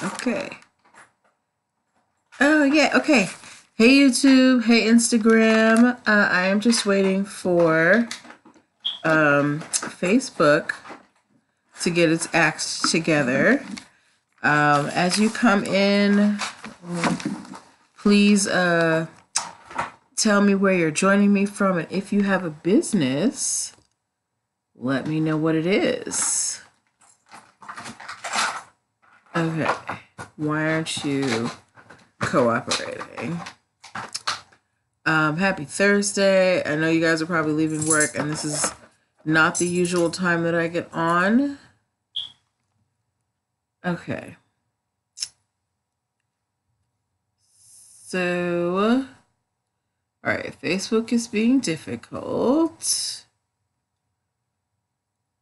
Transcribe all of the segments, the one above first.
Okay. Oh, yeah. Okay. Hey, YouTube. Hey, Instagram. I am just waiting for Facebook to get its act together. As you come in, please tell me where you're joining me from. And if you have a business, let me know what it is. Okay. Why aren't you cooperating? Happy Thursday. I know you guys are probably leaving work, and this is not the usual time that I get on. Okay. So, all right, Facebook is being difficult.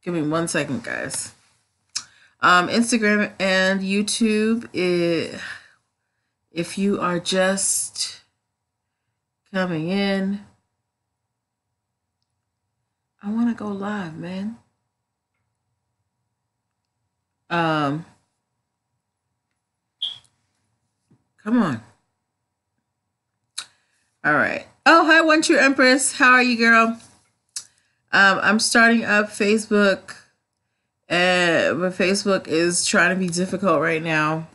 Give me 1 second, guys. Instagram and YouTube, if you are just coming in, I want to go live, man. Come on. All right. Oh, hi, One True Empress. How are you, girl? I'm starting up Facebook, but Facebook is trying to be difficult right now.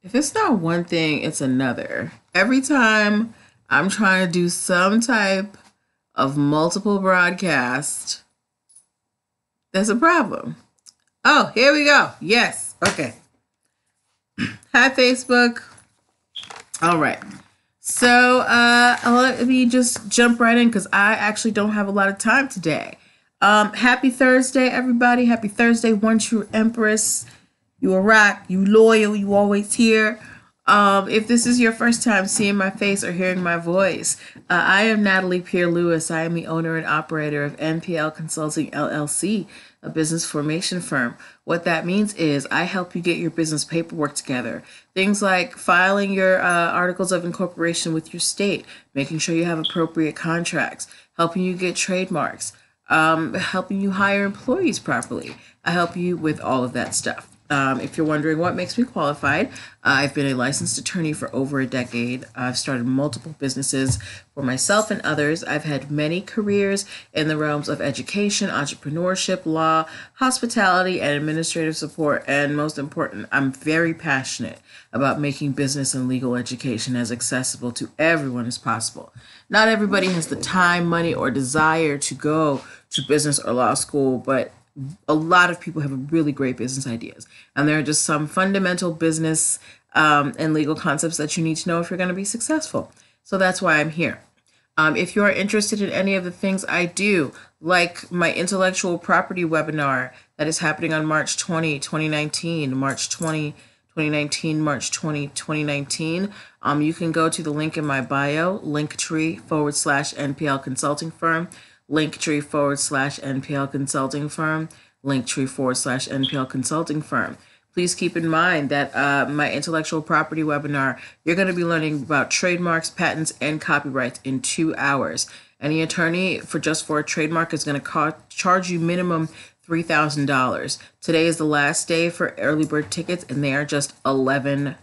If it's not one thing, it's another. Every time I'm trying to do some type of multiple broadcast, there's a problem. Oh, here we go. Yes. Okay. Hi, Facebook. All right. So let me just jump right in because I actually don't have a lot of time today. Happy Thursday, everybody. Happy Thursday, One True Empress. You a rock. You loyal. You always here. If this is your first time seeing my face or hearing my voice, I am Natalie Pierre-Lewis. I am the owner and operator of NPL Consulting, LLC, a business formation firm. What that means is I help you get your business paperwork together. Things like filing your articles of incorporation with your state, making sure you have appropriate contracts, helping you get trademarks, helping you hire employees properly. I help you with all of that stuff. If you're wondering what makes me qualified, I've been a licensed attorney for over a decade. I've started multiple businesses for myself and others. I've had many careers in the realms of education, entrepreneurship, law, hospitality, and administrative support. And most important, I'm very passionate about making business and legal education as accessible to everyone as possible. Not everybody has the time, money, or desire to go to business or law school, but a lot of people have really great business ideas. And there are just some fundamental business and legal concepts that you need to know if you're going to be successful. So that's why I'm here. If you are interested in any of the things I do, like my intellectual property webinar that is happening on March 20, 2019, March 20, 2019, March 20, 2019, you can go to the link in my bio, linktree/NPL consulting firm, linktree/NPL consulting firm, linktree/NPL consulting firm. Please keep in mind that my intellectual property webinar, you're going to be learning about trademarks, patents, and copyrights in 2 hours. Any attorney for a trademark is going to charge you minimum $3,000. Today is the last day for early bird tickets, and they are just $11.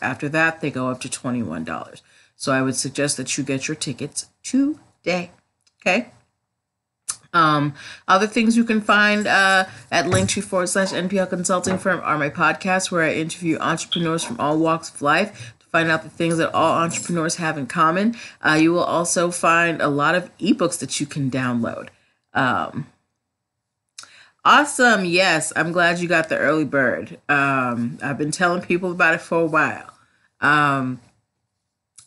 After that, they go up to $21. So I would suggest that you get your tickets today. Okay. Other things you can find at linktree/NPL consulting firm are my podcasts where I interview entrepreneurs from all walks of life to find out the things that all entrepreneurs have in common. You will also find a lot of ebooks that you can download. Awesome. Yes, I'm glad you got the early bird. I've been telling people about it for a while.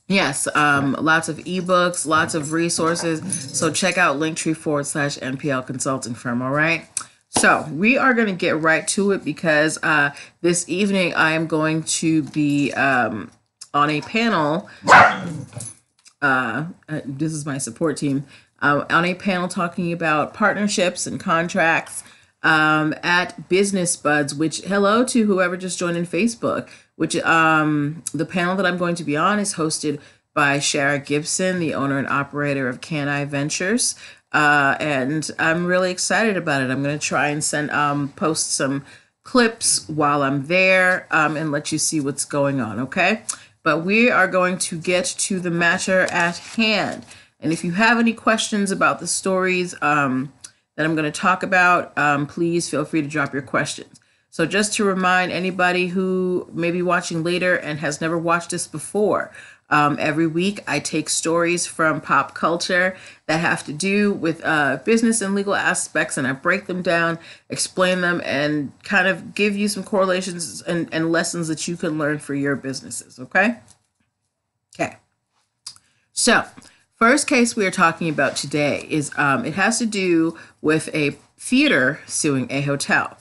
Yes, lots of ebooks, lots of resources. So check out linktree/NPL consulting firm. All right. So we are going to get right to it because this evening I am going to be on a panel. This is my support team on a panel talking about partnerships and contracts at Business Buds, which hello to whoever just joined in Facebook, which the panel that I'm going to be on is hosted by Shara Gibson, the owner and operator of Can I Ventures. And I'm really excited about it. I'm going to try and post some clips while I'm there and let you see what's going on, okay? But we are going to get to the matter at hand. And if you have any questions about the stories that I'm going to talk about, please feel free to drop your questions. So just to remind anybody who may be watching later and has never watched this before, every week I take stories from pop culture that have to do with business and legal aspects, and I break them down, explain them, and kind of give you some correlations and lessons that you can learn for your businesses, okay? Okay. So, first case we are talking about today is it has to do with a theater suing a hotel.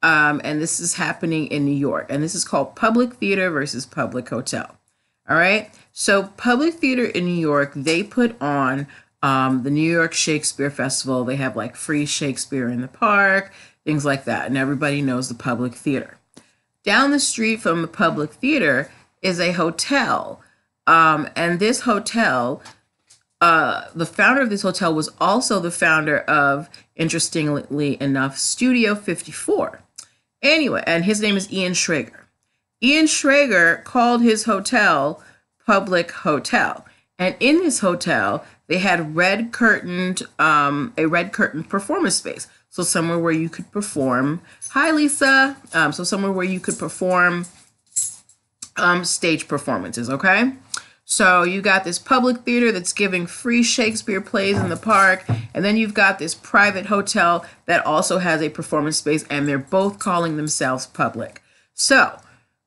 And this is happening in New York. And this is called Public Theater versus Public Hotel. All right. So Public Theater in New York, they put on the New York Shakespeare Festival. They have like free Shakespeare in the park, things like that. And everybody knows the Public Theater. Down the street from the Public Theater is a hotel. And this hotel, the founder of this hotel was also the founder of, interestingly enough, Studio 54. Anyway, and his name is Ian Schrager. Ian Schrager called his hotel Public Hotel. And in this hotel, they had a red curtained performance space. So somewhere where you could perform. Hi, Lisa. So somewhere where you could perform stage performances, okay? So you got this public theater that's giving free Shakespeare plays in the park, and then you've got this private hotel that also has a performance space, and they're both calling themselves public. So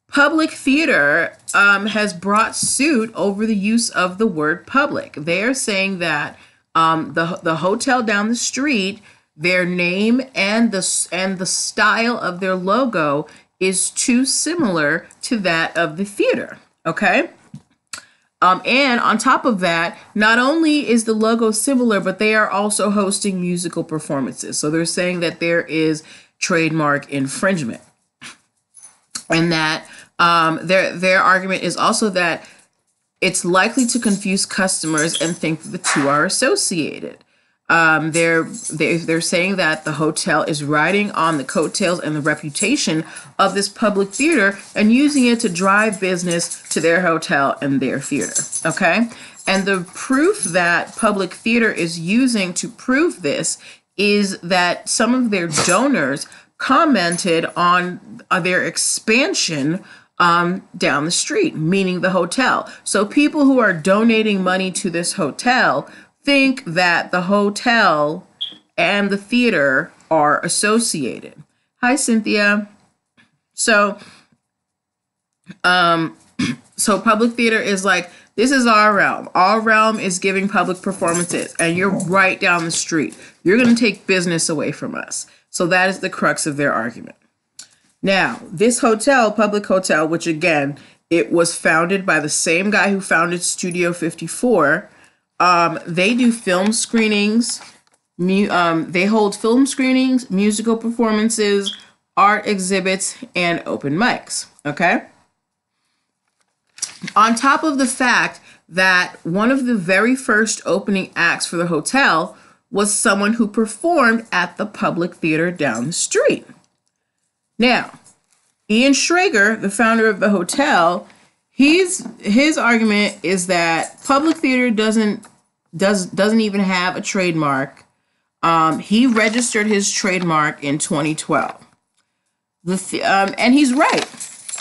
Public Theater has brought suit over the use of the word public. They are saying that the hotel down the street, their name and the style of their logo is too similar to that of the theater, okay? And on top of that, not only is the logo similar, but they are also hosting musical performances. So they're saying that there is trademark infringement. And that their argument is also that it's likely to confuse customers and think that the two are associated. They're saying that the hotel is riding on the coattails and the reputation of this public theater and using it to drive business to their hotel and their theater. Okay. And the proof that Public Theater is using to prove this is that some of their donors commented on their expansion down the street, meaning the hotel. So people who are donating money to this hotel think that the hotel and the theater are associated. Hi, Cynthia. So Public Theater is like, this is our realm. Our realm is giving public performances, and you're right down the street. You're going to take business away from us. So that is the crux of their argument. Now, this hotel, Public Hotel, which again, it was founded by the same guy who founded Studio 54. They do film screenings. They hold film screenings, musical performances, art exhibits, and open mics. Okay. On top of the fact that one of the very first opening acts for the hotel was someone who performed at the Public Theater down the street. Now, Ian Schrager, the founder of the hotel, his argument is that Public Theater doesn't even have a trademark. He registered his trademark in 2012. And he's right.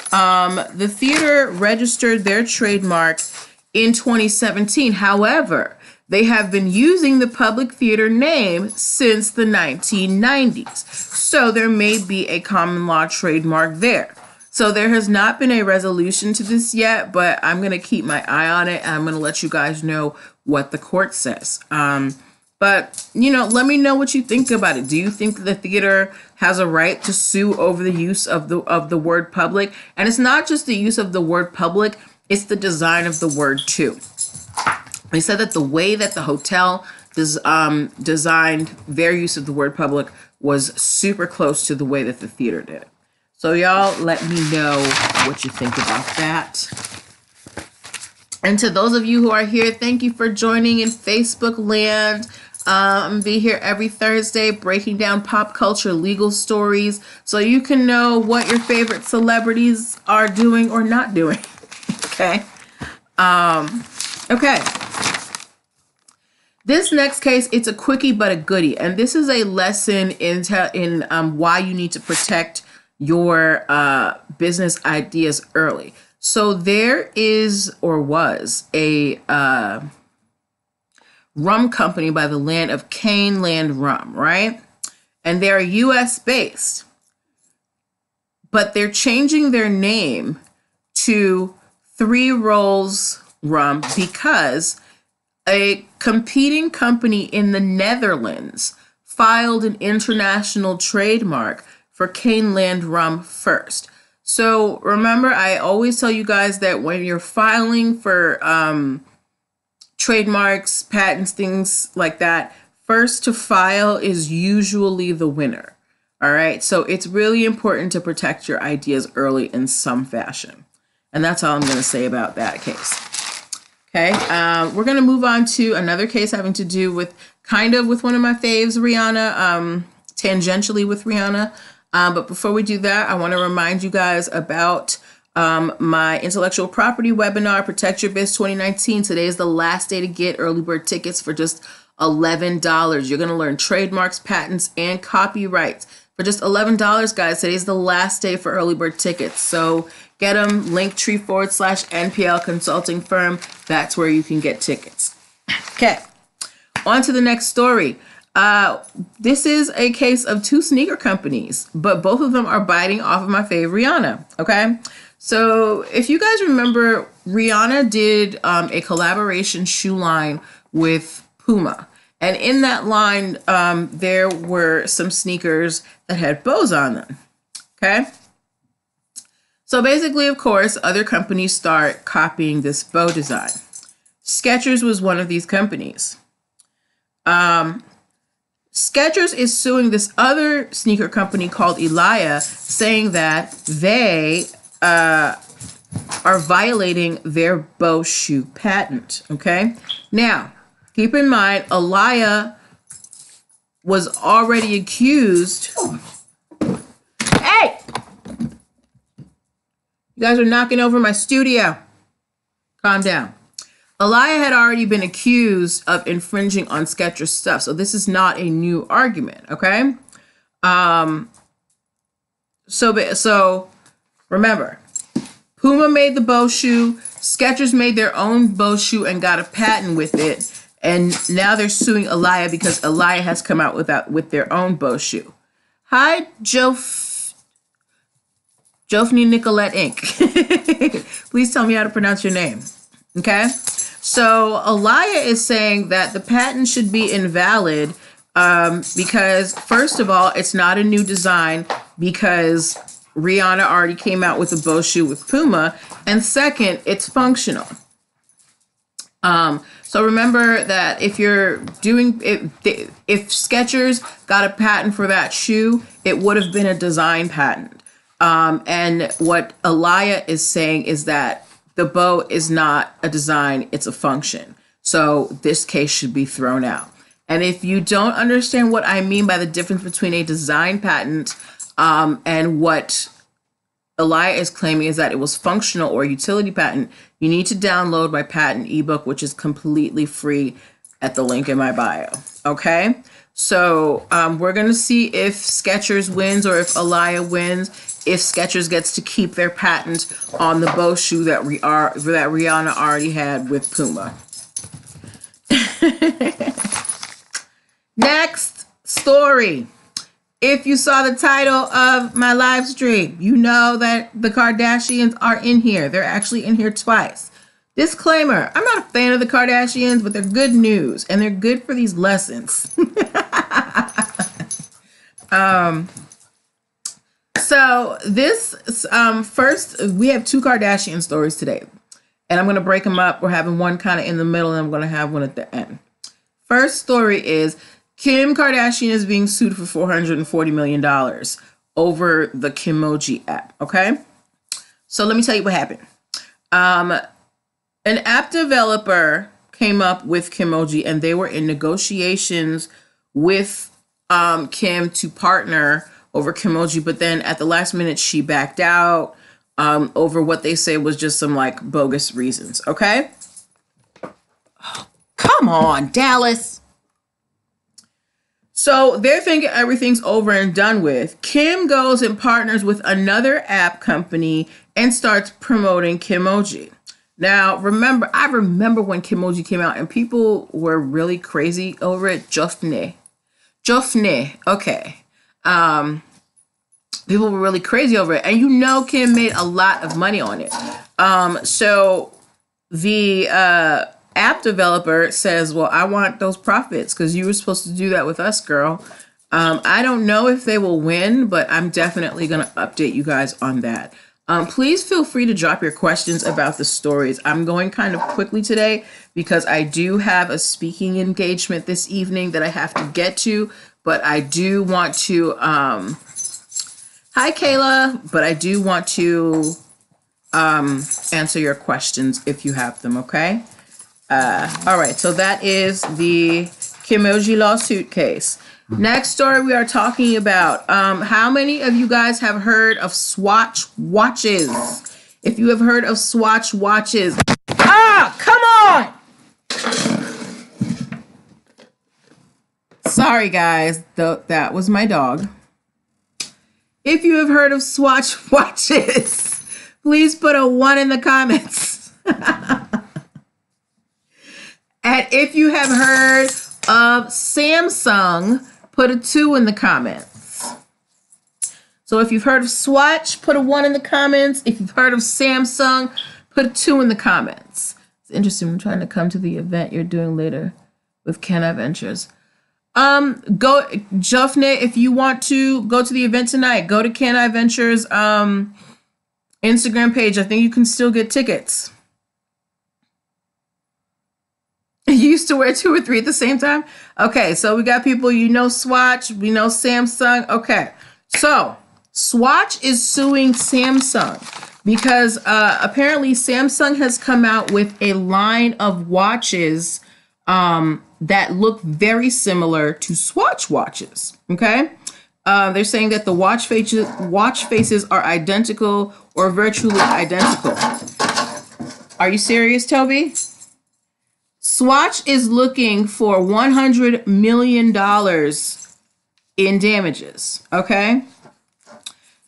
The theater registered their trademark in 2017. However, they have been using the Public Theater name since the 1990s. So there may be a common law trademark there. So there has not been a resolution to this yet, but I'm going to keep my eye on it, and I'm going to let you guys know what the court says. But, let me know what you think about it. Do you think the theater has a right to sue over the use of the word public? And it's not just the use of the word public, it's the design of the word too. They said that the way that the hotel designed their use of the word public was super close to the way that the theater did it. So y'all let me know what you think about that. And to those of you who are here, thank you for joining in Facebook land. Be here every Thursday breaking down pop culture legal stories so you can know what your favorite celebrities are doing or not doing. Okay. Okay. This next case, it's a quickie but a goodie, and this is a lesson in why you need to protect your business ideas early. So there is or was a rum company by the land of Cane Land Rum, right? And they're US based, but they're changing their name to Three Rolls Rum because a competing company in the Netherlands filed an international trademark for Cane Land Rum first. So remember, I always tell you guys that when you're filing for trademarks, patents, things like that, first to file is usually the winner. All right. So it's really important to protect your ideas early in some fashion. And that's all I'm going to say about that case. Okay. We're going to move on to another case having to do with with one of my faves, Rihanna, tangentially with Rihanna. But before we do that, I want to remind you guys about my intellectual property webinar, Protect Your Biz 2019. Today is the last day to get early bird tickets for just $11. You're going to learn trademarks, patents, and copyrights for just $11, guys. Today's the last day for early bird tickets. So get them, Linktree/NPL consulting firm. That's where you can get tickets. Okay, on to the next story. This is a case of two sneaker companies, but both of them are biting off of my fave, Rihanna. Okay. So if you guys remember, Rihanna did a collaboration shoe line with Puma. And in that line, there were some sneakers that had bows on them. Okay. So basically, of course, other companies start copying this bow design. Skechers was one of these companies. Skechers is suing this other sneaker company called Elia, saying that they are violating their bow shoe patent. Okay. Now, keep in mind, Elia was already accused. Hey! You guys are knocking over my studio. Calm down. Elia had already been accused of infringing on Skechers stuff. So this is not a new argument, okay? So remember, Puma made the bow shoe. Skechers made their own bow shoe and got a patent with it. And now they're suing Elia because Elia has come out with their own bow shoe. Hi, Jofny Nicolette Inc. Please tell me how to pronounce your name. Okay? So Elia is saying that the patent should be invalid because, first of all, it's not a new design because Rihanna already came out with a bow shoe with Puma. And second, it's functional. So remember that if Skechers got a patent for that shoe, it would have been a design patent. And what Elia is saying is that the bow is not a design, it's a function. So this case should be thrown out. And if you don't understand what I mean by the difference between a design patent and what Elia is claiming is that it was functional or utility patent, you need to download my patent ebook, which is completely free at the link in my bio. Okay? So we're going to see if Skechers wins or if Elia wins, if Skechers gets to keep their patent on the bow shoe that Rihanna already had with Puma. Next story. If you saw the title of my live stream, you know that the Kardashians are in here. They're actually in here twice. Disclaimer, I'm not a fan of the Kardashians, but they're good news and they're good for these lessons. So this first, we have two Kardashian stories today, and I'm going to break them up. We're having one kind of in the middle, and I'm going to have one at the end. First story is Kim Kardashian is being sued for $440 million over the Kimoji app. Okay, so let me tell you what happened. An app developer came up with Kimoji, and they were in negotiations with Kim to partner over Kimoji, but then at the last minute she backed out over what they say was just some like bogus reasons. Okay. Come on, Dallas. So they're thinking everything's over and done with. Kim goes and partners with another app company and starts promoting Kimoji. Now, I remember when Kimoji came out and people were really crazy over it. Jofne. Okay. People were really crazy over it. And you know Kim made a lot of money on it. So the app developer says, well, I want those profits because you were supposed to do that with us, girl. I don't know if they will win, but I'm definitely going to update you guys on that. Please feel free to drop your questions about the stories. I'm going kind of quickly today because I do have a speaking engagement this evening that I have to get to, but I do want to, hi Kayla, but I do want to answer your questions if you have them, okay? All right, so that is the Kimoji lawsuit case. Next story we are talking about. How many of you guys have heard of Swatch watches? If you have heard of Swatch watches, come on! Sorry guys, that was my dog. If you have heard of Swatch watches, please put a 1 in the comments. And if you have heard of Samsung, put a 2 in the comments. So if you've heard of Swatch, put a 1 in the comments. If you've heard of Samsung, put a 2 in the comments. It's interesting. I'm trying to come to the event you're doing later with Kenna Ventures. Go, Jofne, if you want to go to the event tonight, go to Kenna Ventures Instagram page. I think you can still get tickets. You used to wear 2 or 3 at the same time? Okay, so we got people, you know Swatch, we know Samsung. Okay, so Swatch is suing Samsung because apparently Samsung has come out with a line of watches that look very similar to Swatch watches, okay? They're saying that the watch faces are identical or virtually identical. Are you serious, Toby? Swatch is looking for $100 million in damages, okay?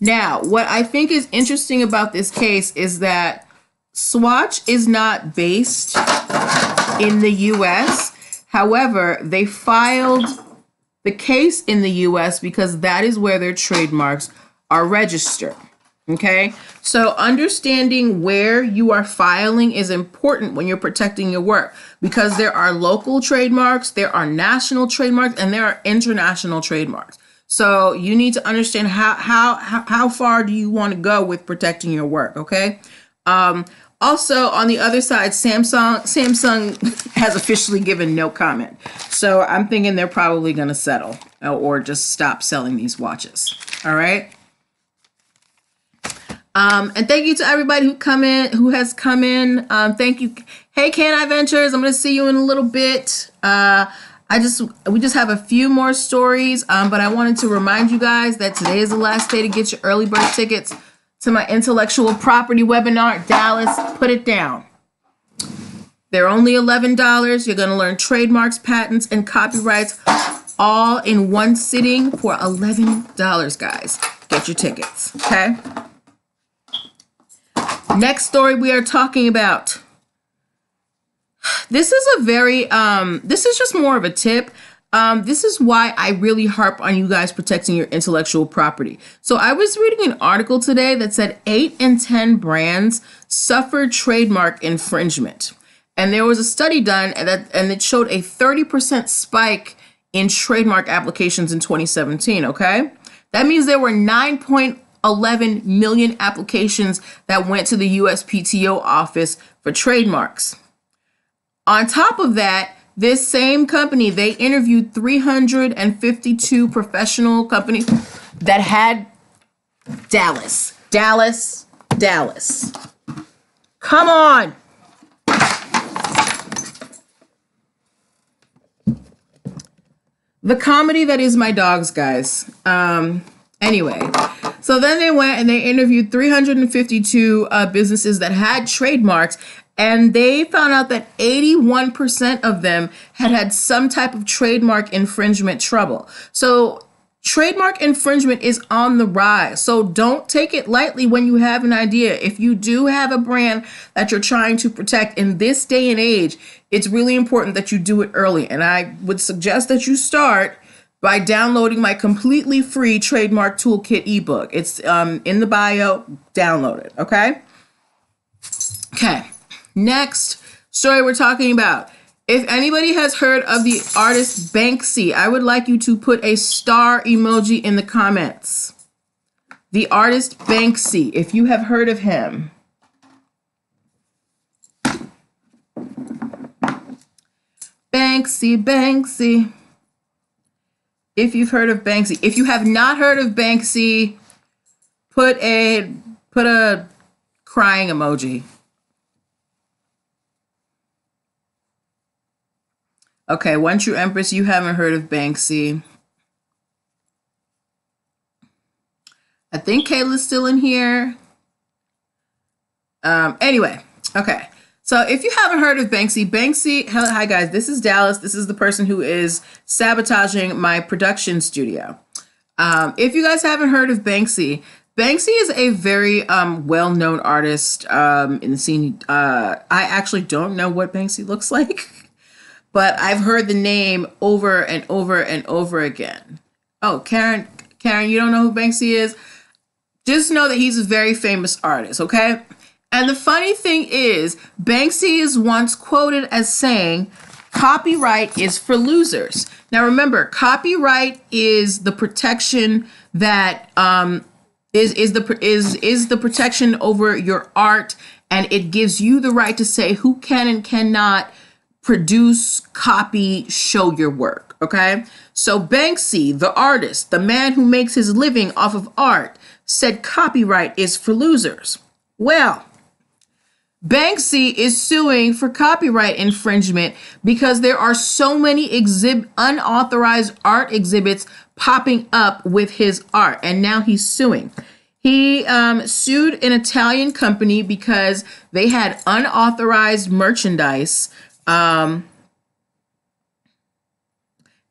Now, what I think is interesting about this case is that Swatch is not based in the U.S. However, they filed the case in the U.S. because that is where their trademarks are registered. Okay, so understanding where you are filing is important when you're protecting your work because there are local trademarks, there are national trademarks, and there are international trademarks. So you need to understand how far do you want to go with protecting your work. Okay. Also, on the other side, Samsung has officially given no comment. So I'm thinking they're probably going to settle or just stop selling these watches. All right. And thank you to everybody who has come in. Thank you. Hey, Kenna Ventures, I'm going to see you in a little bit. We just have a few more stories, but I wanted to remind you guys that today is the last day to get your early bird tickets to my intellectual property webinar. Dallas, put it down. They're only $11. You're going to learn trademarks, patents, and copyrights all in one sitting for $11, guys. Get your tickets, okay? Next story we are talking about. This is a very, this is just more of a tip. This is why I really harp on you guys protecting your intellectual property. So I was reading an article today that said 8 in 10 brands suffered trademark infringement. And there was a study done and it showed a 30% spike in trademark applications in 2017, okay? That means there were 9.11 million applications that went to the USPTO office for trademarks. On top of that, this same company, they interviewed 352 professional companies that had Dallas. Come on. The comedy that is my dogs, guys. Anyway, so then they went and they interviewed 352 businesses that had trademarks, and they found out that 81% of them had some type of trademark infringement trouble. So trademark infringement is on the rise. So don't take it lightly when you have an idea. If you do have a brand that you're trying to protect in this day and age, it's really important that you do it early. And I would suggest that you start by downloading my completely free trademark toolkit ebook. It's in the bio. Download it. Okay. Next story we're talking about. If anybody has heard of the artist Banksy, I would like you to put a star emoji in the comments. The artist Banksy, if you have heard of him. Banksy, Banksy. If you've heard of Banksy. If you have not heard of Banksy, put a crying emoji. Okay, once you Empress, you haven't heard of Banksy. I think Kayla's still in here. Anyway, okay. So if you haven't heard of Banksy, hi guys, this is Dallas. This is the person who is sabotaging my production studio. If you guys haven't heard of Banksy is a very well-known artist in the scene. I actually don't know what Banksy looks like. But I've heard the name over and over and over again. Oh, Karen, you don't know who Banksy is? Just know that he's a very famous artist, okay? And the funny thing is, Banksy is once quoted as saying, copyright is for losers. Now remember, copyright is the protection that is the protection over your art, and it gives you the right to say who can and cannot produce, copy, show your work, okay? So Banksy, the artist, the man who makes his living off of art, said copyright is for losers. Well, Banksy is suing for copyright infringement because there are so many unauthorized art exhibits popping up with his art, and now he's suing. He sued an Italian company because they had unauthorized merchandise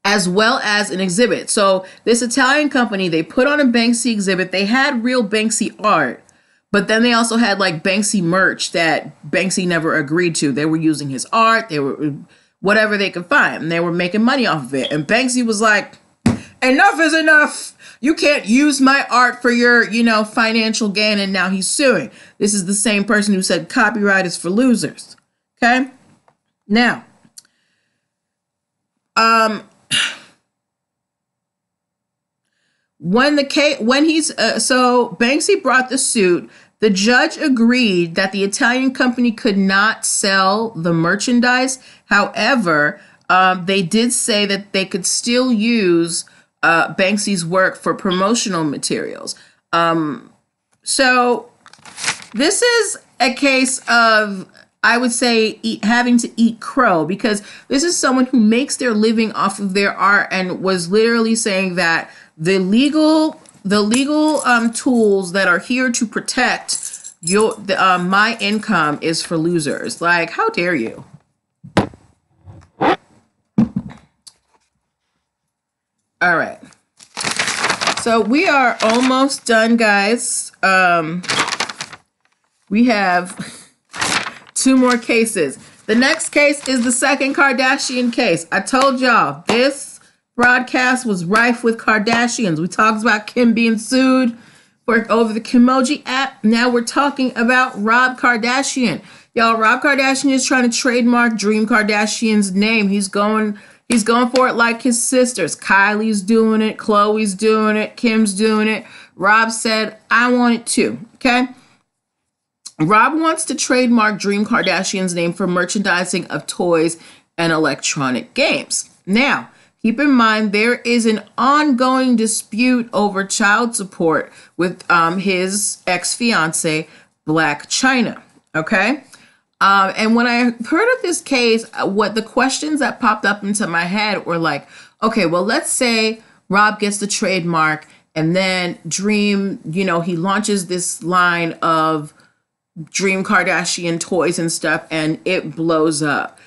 as well as an exhibit. So this Italian company, they put on a Banksy exhibit. They had real Banksy art, but then they also had like Banksy merch that Banksy never agreed to. They were using his art. They were whatever they could find, and they were making money off of it. And Banksy was like, enough is enough. You can't use my art for your, financial gain. And now he's suing. This is the same person who said copyright is for losers. Okay. Now, so Banksy brought the suit, the judge agreed that the Italian company could not sell the merchandise. However, they did say that they could still use Banksy's work for promotional materials. So this is a case of, I would say, having to eat crow, because this is someone who makes their living off of their art and was literally saying that the legal tools that are here to protect my income is for losers. Like, how dare you? All right. So we are almost done, guys. We have 2 more cases. The next case is the second Kardashian case. I told y'all this broadcast was rife with Kardashians. We talked about Kim being sued over the Kimoji app. Now we're talking about Rob Kardashian. Y'all, Rob Kardashian is trying to trademark Dream Kardashian's name. He's going for it like his sisters. Kylie's doing it. Khloe's doing it. Kim's doing it. Rob said, I want it too. Okay. Rob wants to trademark Dream Kardashian's name for merchandising of toys and electronic games. Now, keep in mind, there is an ongoing dispute over child support with his ex-fiance, Black China. Okay? And when I heard of this case, what the questions that popped up into my head were like, Okay, well, let's say Rob gets the trademark and then Dream, he launches this line of Dream Kardashian toys and stuff and it blows up.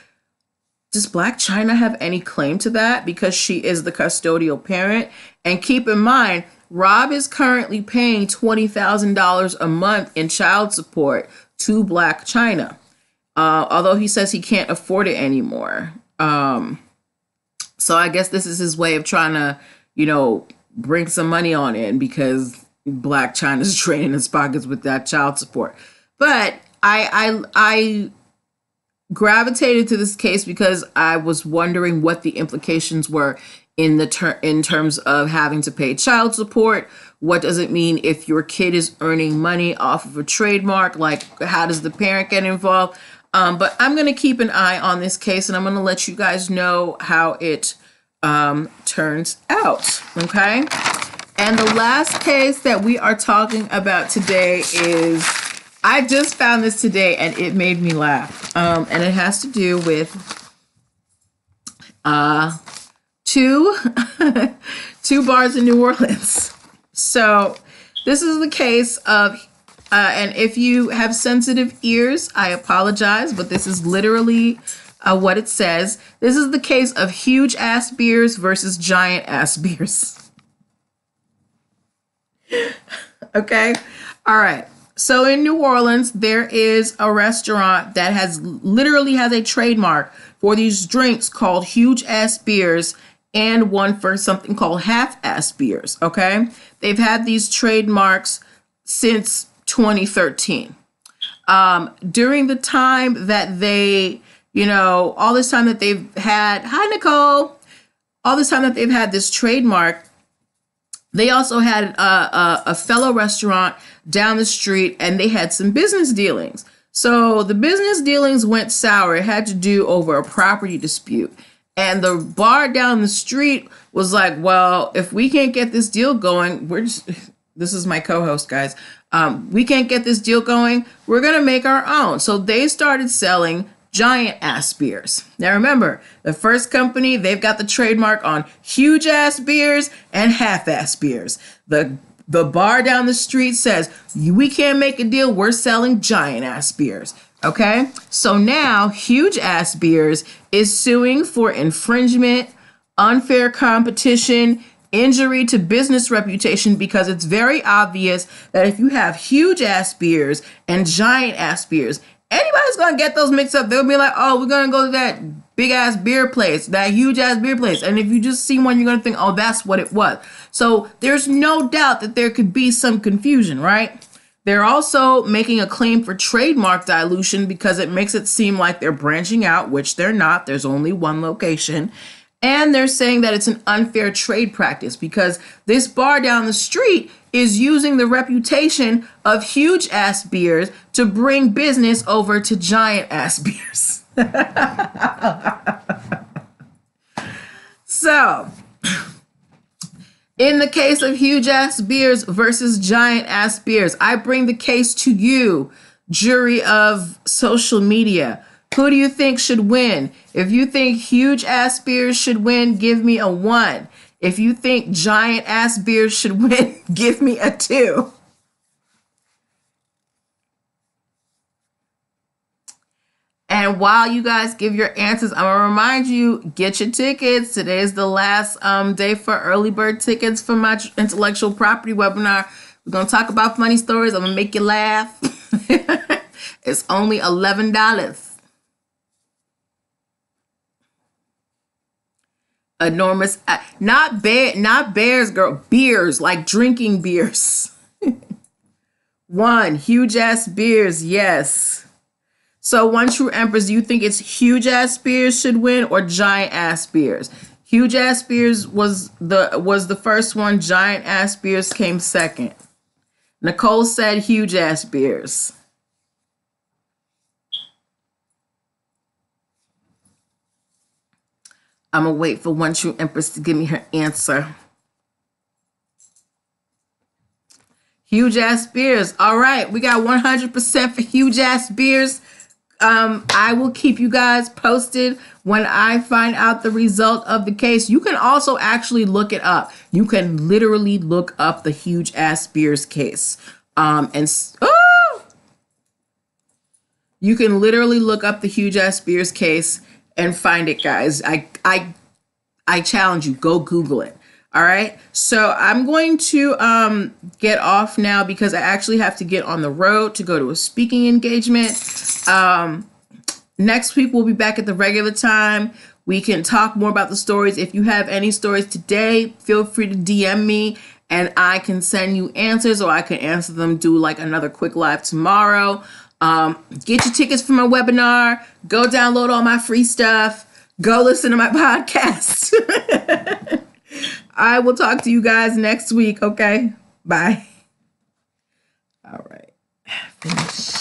Does Blac Chyna have any claim to that because she is the custodial parent? And keep in mind, Rob is currently paying $20,000 a month in child support to Blac Chyna, although he says he can't afford it anymore. So I guess this is his way of trying to, bring some money on in because Blac Chyna's draining his pockets with that child support. But I gravitated to this case because I was wondering what the implications were in terms of having to pay child support. What does it mean if your kid is earning money off of a trademark? Like, how does the parent get involved? But I'm going to keep an eye on this case, and I'm going to let you guys know how it turns out. Okay. And the last case that we are talking about today is, I just found this today and it made me laugh. And it has to do with two bars in New Orleans. So this is the case of, and if you have sensitive ears, I apologize, but this is literally what it says. This is the case of huge ass beers versus giant ass beers. Okay. All right. So in New Orleans, there is a restaurant that literally has a trademark for these drinks called huge ass beers and one for something called half ass beers. Okay. They've had these trademarks since 2013. During the time that they, all this time that they've had, hi, Nicole, all this time that they've had this trademark, they also had a fellow restaurant down the street and they had some business dealings. So the business dealings went sour. It had to do over a property dispute. And the bar down the street was like, well, if we can't get this deal going, this is my co-host, guys. We can't get this deal going. We're going to make our own. So they started selling giant ass beers. Now remember, the first company, they've got the trademark on huge ass beers and half ass beers. The bar down the street says, we can't make a deal. We're selling giant ass beers. Okay. So now huge ass beers is suing for infringement, unfair competition, injury to business reputation, because it's very obvious that if you have huge ass beers and giant ass beers, anybody's going to get those mixed up. They'll be like, oh, we're going to go to that big ass beer place, that huge ass beer place. And if you just see one, you're going to think, oh, that's what it was. So there's no doubt that there could be some confusion, right? They're also making a claim for trademark dilution because it makes it seem like they're branching out, which they're not. There's only one location. And they're saying that it's an unfair trade practice because this bar down the street is using the reputation of huge ass beers to bring business over to giant ass beers. So, in the case of huge ass beers versus giant ass beers, I bring the case to you, jury of social media. Who do you think should win? If you think huge ass beers should win, give me a 1. If you think giant ass beers should win, give me a 2. And while you guys give your answers, I'm going to remind you, get your tickets. Today is the last day for early bird tickets for my intellectual property webinar. We're going to talk about funny stories. I'm going to make you laugh. It's only $11. Enormous, not bears, girl, beers, like drinking beers. 1, huge ass beers, yes. So One True Empress, do you think it's huge ass beers should win or giant ass beers? Huge ass beers was the first one. Giant ass beers came second. Nicole said huge ass beers. I'm going to wait for One True Empress to give me her answer. Huge ass beers. All right. We got 100% for huge ass beers. I will keep you guys posted when I find out the result of the case. You can also actually look it up. You can literally look up the huge ass Spears case. You can literally look up the huge ass Spears case and find it, guys. I challenge you, go Google it. All right. So I'm going to get off now because I actually have to get on the road to go to a speaking engagement. Next week, we'll be back at the regular time. We can talk more about the stories. If you have any stories today, feel free to DM me and I can send you answers, or I can answer them, do like another quick live tomorrow. Get your tickets for my webinar. Go download all my free stuff. Go listen to my podcast. I will talk to you guys next week. Okay. Bye. All right. Finish.